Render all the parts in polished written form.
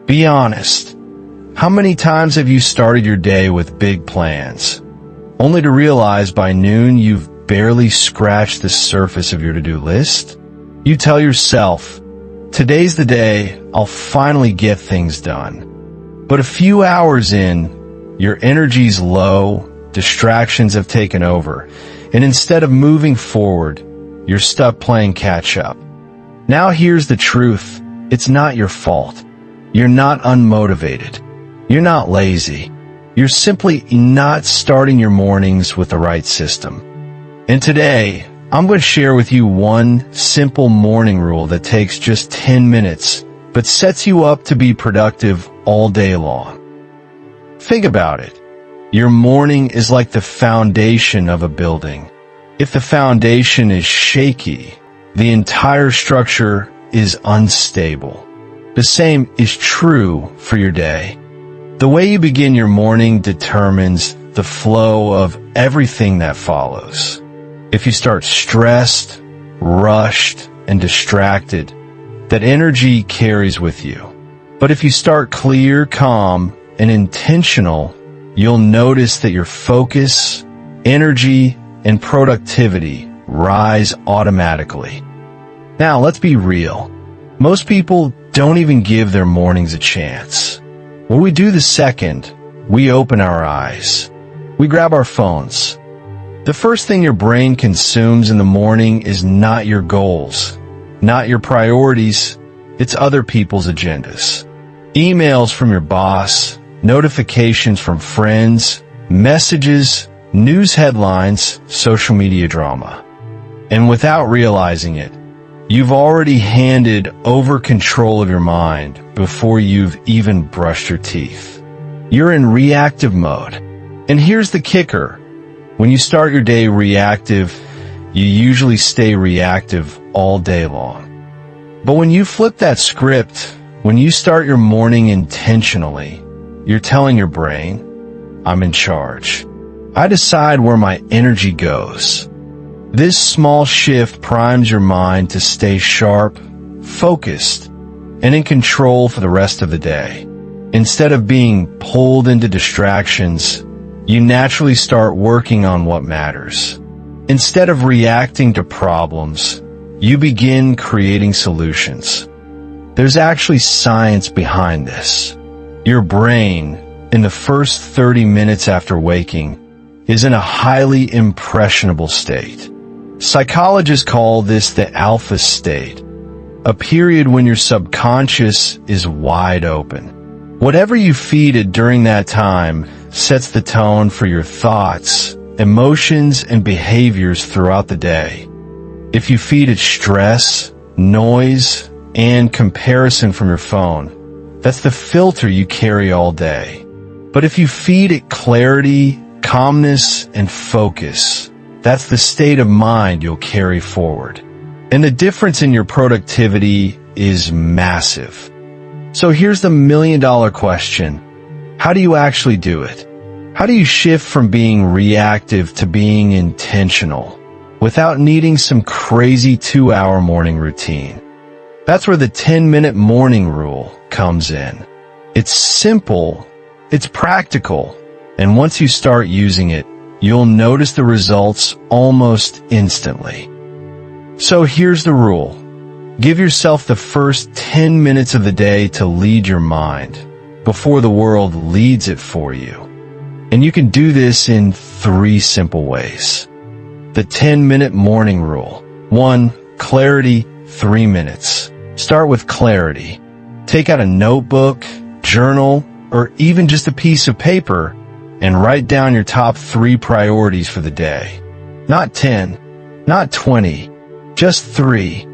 Be honest. How many times have you started your day with big plans, only to realize by noon you've barely scratched the surface of your to-do list? You tell yourself, today's the day I'll finally get things done. But a few hours in, your energy's low, distractions have taken over, and instead of moving forward, you're stuck playing catch-up. Now here's the truth. It's not your fault. You're not unmotivated. You're not lazy. You're simply not starting your mornings with the right system. And today, I'm going to share with you one simple morning rule that takes just 10 minutes, but sets you up to be productive all day long. Think about it. Your morning is like the foundation of a building. If the foundation is shaky, the entire structure is unstable. The same is true for your day. The way you begin your morning determines the flow of everything that follows. If you start stressed, rushed, and distracted, that energy carries with you. But if you start clear, calm, and intentional, you'll notice that your focus, energy, and productivity rise automatically. Now, let's be real. Most people don't even give their mornings a chance. What we do the second we open our eyes, we grab our phones. The first thing your brain consumes in the morning is not your goals, not your priorities, it's other people's agendas. Emails from your boss, notifications from friends, messages, news headlines, social media drama. And without realizing it, you've already handed over control of your mind before you've even brushed your teeth. You're in reactive mode. And here's the kicker. When you start your day reactive, you usually stay reactive all day long. But when you flip that script, when you start your morning intentionally, you're telling your brain, I'm in charge. I decide where my energy goes. This small shift primes your mind to stay sharp, focused, and in control for the rest of the day. Instead of being pulled into distractions, you naturally start working on what matters. Instead of reacting to problems, you begin creating solutions. There's actually science behind this. Your brain, in the first 30 minutes after waking, is in a highly impressionable state. Psychologists call this the alpha state, a period when your subconscious is wide open. Whatever you feed it during that time sets the tone for your thoughts, emotions, and behaviors throughout the day. If you feed it stress, noise, and comparison from your phone, that's the filter you carry all day. But if you feed it clarity, calmness, and focus, that's the state of mind you'll carry forward. And the difference in your productivity is massive. So here's the million-dollar question. How do you actually do it? How do you shift from being reactive to being intentional without needing some crazy 2-hour morning routine? That's where the 10-minute morning rule comes in. It's simple, it's practical, and once you start using it, you'll notice the results almost instantly. So here's the rule. Give yourself the first 10 minutes of the day to lead your mind before the world leads it for you. And you can do this in 3 simple ways. The 10-minute morning rule. 1. Clarity, 3 minutes. Start with clarity. Take out a notebook, journal, or even just a piece of paper and write down your top 3 priorities for the day. Not 10, not 20, just 3.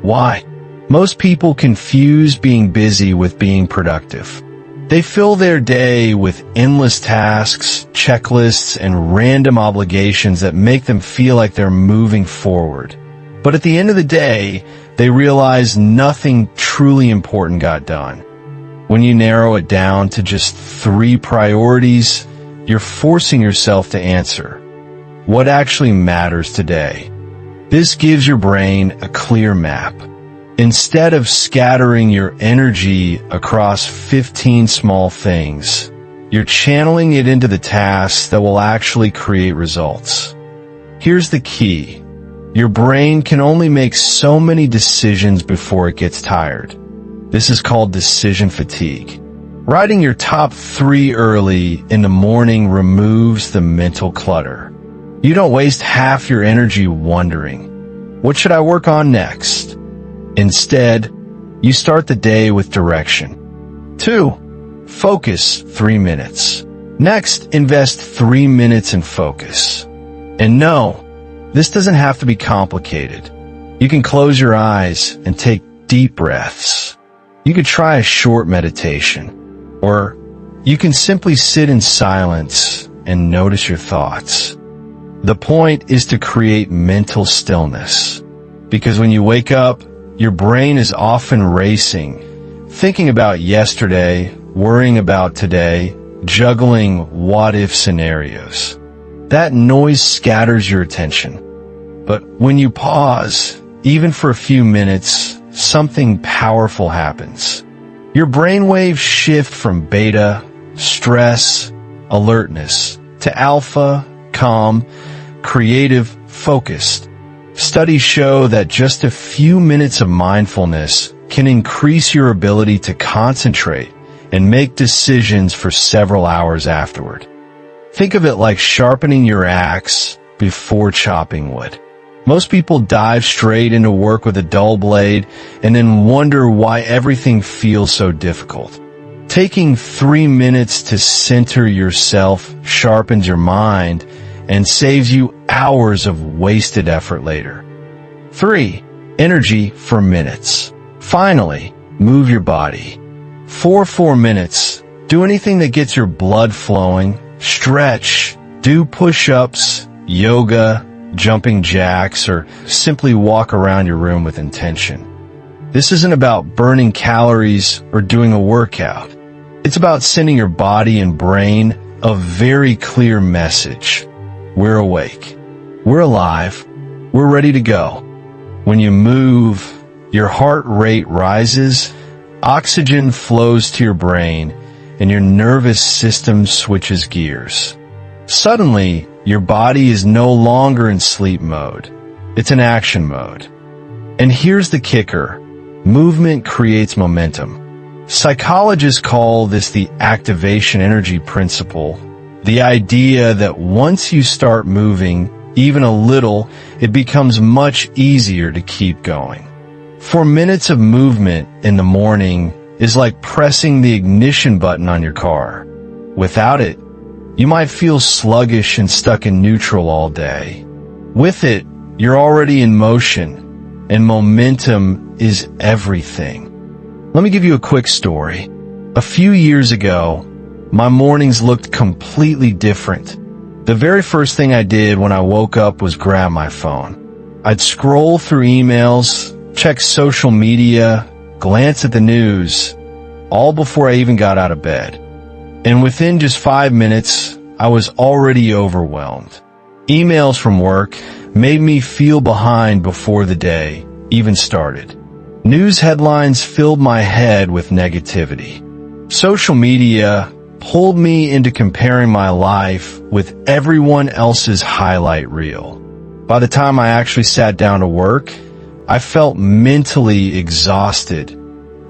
Why? Most people confuse being busy with being productive. They fill their day with endless tasks, checklists, and random obligations that make them feel like they're moving forward. But at the end of the day, they realize nothing truly important got done. When you narrow it down to just 3 priorities, you're forcing yourself to answer, what actually matters today? This gives your brain a clear map. Instead of scattering your energy across 15 small things, you're channeling it into the tasks that will actually create results. Here's the key. Your brain can only make so many decisions before it gets tired. This is called decision fatigue. Writing your top 3 early in the morning removes the mental clutter. You don't waste half your energy wondering, what should I work on next? Instead, you start the day with direction. 2. Focus 3 minutes. Next, invest 3 minutes in focus. And no, this doesn't have to be complicated. You can close your eyes and take deep breaths. You could try a short meditation, or you can simply sit in silence and notice your thoughts. The point is to create mental stillness, because when you wake up, your brain is often racing, thinking about yesterday, worrying about today, juggling what-if scenarios. That noise scatters your attention. But when you pause, even for a few minutes, something powerful happens. Your brainwaves shift from beta, stress, alertness, to alpha, calm, creative, focused. Studies show that just a few minutes of mindfulness can increase your ability to concentrate and make decisions for several hours afterward. Think of it like sharpening your axe before chopping wood. Most people dive straight into work with a dull blade and then wonder why everything feels so difficult. Taking 3 minutes to center yourself sharpens your mind and saves you hours of wasted effort later. 3. Energy for minutes. Finally, move your body. For 4 minutes, do anything that gets your blood flowing. Stretch, do push-ups, yoga, jumping jacks, or simply walk around your room with intention. This isn't about burning calories or doing a workout. It's about sending your body and brain a very clear message. We're awake. We're alive. We're ready to go. When you move, your heart rate rises, oxygen flows to your brain, and your nervous system switches gears. Suddenly, your body is no longer in sleep mode. It's in action mode. And here's the kicker. Movement creates momentum. Psychologists call this the activation energy principle. The idea that once you start moving, even a little, it becomes much easier to keep going. 4 minutes of movement in the morning is like pressing the ignition button on your car. Without it, you might feel sluggish and stuck in neutral all day. With it, you're already in motion, and momentum is everything. Let me give you a quick story. A few years ago, my mornings looked completely different. The very first thing I did when I woke up was grab my phone. I'd scroll through emails, check social media, glance at the news, all before I even got out of bed. And within just 5 minutes, I was already overwhelmed. Emails from work made me feel behind before the day even started. News headlines filled my head with negativity. Social media pulled me into comparing my life with everyone else's highlight reel. By the time I actually sat down to work, I felt mentally exhausted,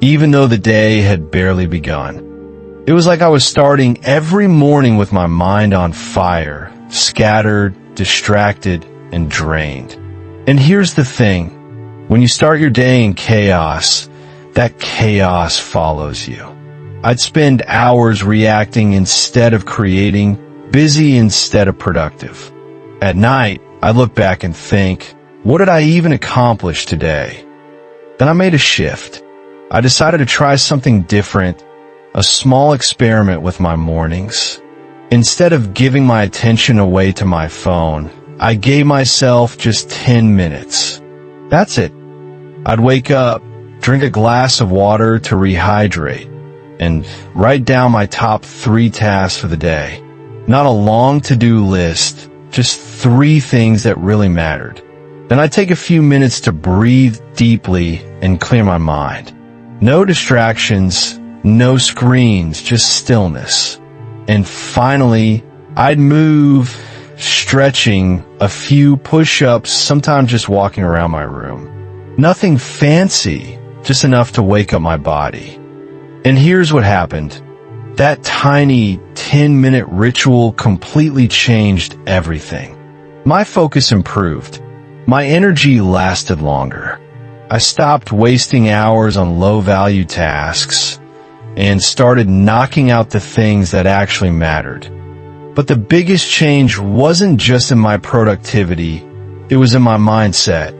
even though the day had barely begun. It was like I was starting every morning with my mind on fire, scattered, distracted, and drained. And here's the thing. When you start your day in chaos, that chaos follows you. I'd spend hours reacting instead of creating, busy instead of productive. At night, I'd look back and think, what did I even accomplish today? Then I made a shift. I decided to try something different, a small experiment with my mornings. Instead of giving my attention away to my phone, I gave myself just 10 minutes. That's it. I'd wake up, drink a glass of water to rehydrate, and write down my top 3 tasks for the day. Not a long to-do list, just 3 things that really mattered. Then I'd take a few minutes to breathe deeply and clear my mind. No distractions, no screens, just stillness. And finally, I'd move, stretching, a few push-ups, sometimes just walking around my room. Nothing fancy, just enough to wake up my body. And here's what happened. That tiny 10-minute ritual completely changed everything. My focus improved. My energy lasted longer. I stopped wasting hours on low-value tasks and started knocking out the things that actually mattered. But the biggest change wasn't just in my productivity, it was in my mindset.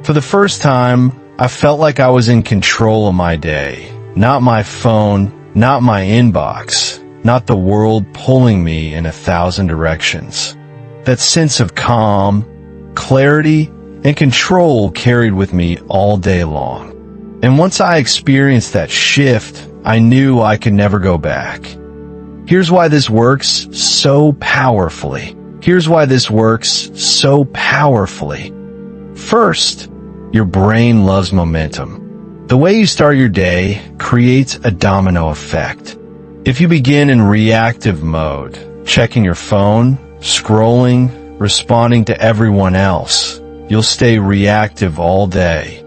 For the first time, I felt like I was in control of my day. Not my phone, not my inbox, not the world pulling me in 1,000 directions. That sense of calm, clarity, and control carried with me all day long. And once I experienced that shift, I knew I could never go back. Here's why this works so powerfully. First, your brain loves momentum. The way you start your day creates a domino effect. If you begin in reactive mode, checking your phone, scrolling, responding to everyone else, you'll stay reactive all day.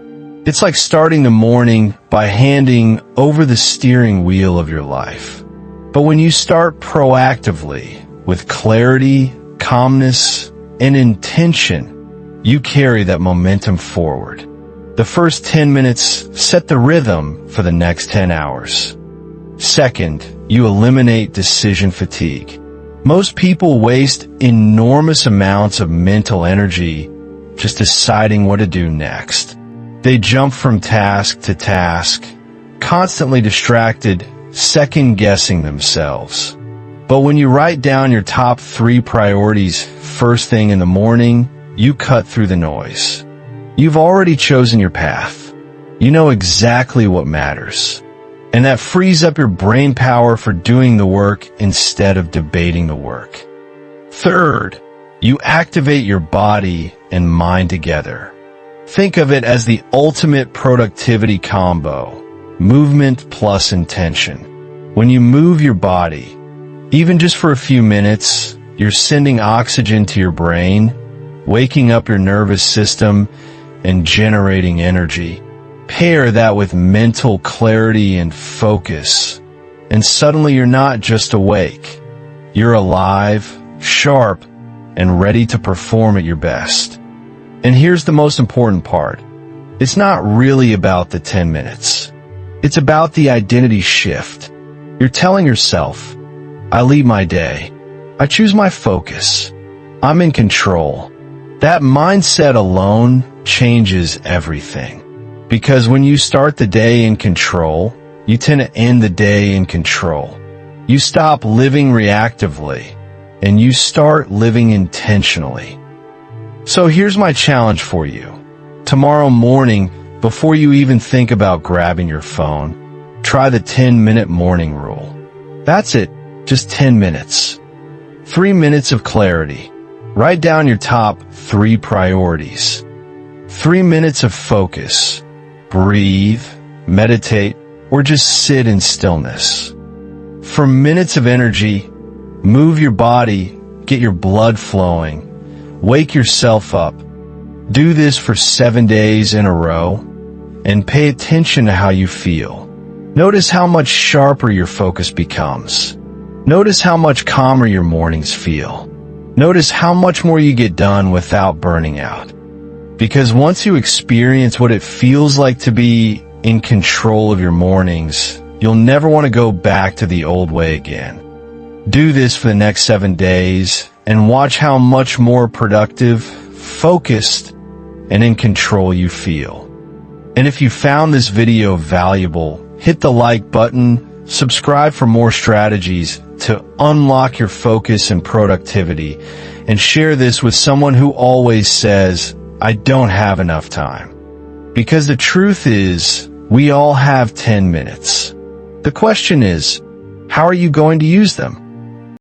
It's like starting the morning by handing over the steering wheel of your life. But when you start proactively, with clarity, calmness, and intention, you carry that momentum forward. The first 10 minutes set the rhythm for the next 10 hours. Second, you eliminate decision fatigue. Most people waste enormous amounts of mental energy just deciding what to do next. They jump from task to task, constantly distracted, second-guessing themselves. But when you write down your top 3 priorities first thing in the morning, you cut through the noise. You've already chosen your path. You know exactly what matters. And that frees up your brain power for doing the work instead of debating the work. Third, you activate your body and mind together. Think of it as the ultimate productivity combo, movement plus intention. When you move your body, even just for a few minutes, you're sending oxygen to your brain, waking up your nervous system, and generating energy. Pair that with mental clarity and focus, and suddenly you're not just awake. You're alive, sharp, and ready to perform at your best. And here's the most important part. It's not really about the 10 minutes. It's about the identity shift. You're telling yourself, I lead my day. I choose my focus. I'm in control. That mindset alone changes everything. Because when you start the day in control, you tend to end the day in control. You stop living reactively, and you start living intentionally. So here's my challenge for you. Tomorrow morning, before you even think about grabbing your phone, try the 10-minute morning rule. That's it, just 10 minutes. 3 minutes of clarity. Write down your top 3 priorities. 3 minutes of focus. Breathe, meditate, or just sit in stillness. For minutes of energy, move your body, get your blood flowing, wake yourself up. Do this for 7 days in a row, and pay attention to how you feel. Notice how much sharper your focus becomes. Notice how much calmer your mornings feel. Notice how much more you get done without burning out. Because once you experience what it feels like to be in control of your mornings, you'll never want to go back to the old way again. Do this for the next 7 days and watch how much more productive, focused, and in control you feel. And if you found this video valuable, hit the like button, subscribe for more strategies to unlock your focus and productivity, and share this with someone who always says, I don't have enough time. Because the truth is, we all have 10 minutes. The question is, how are you going to use them?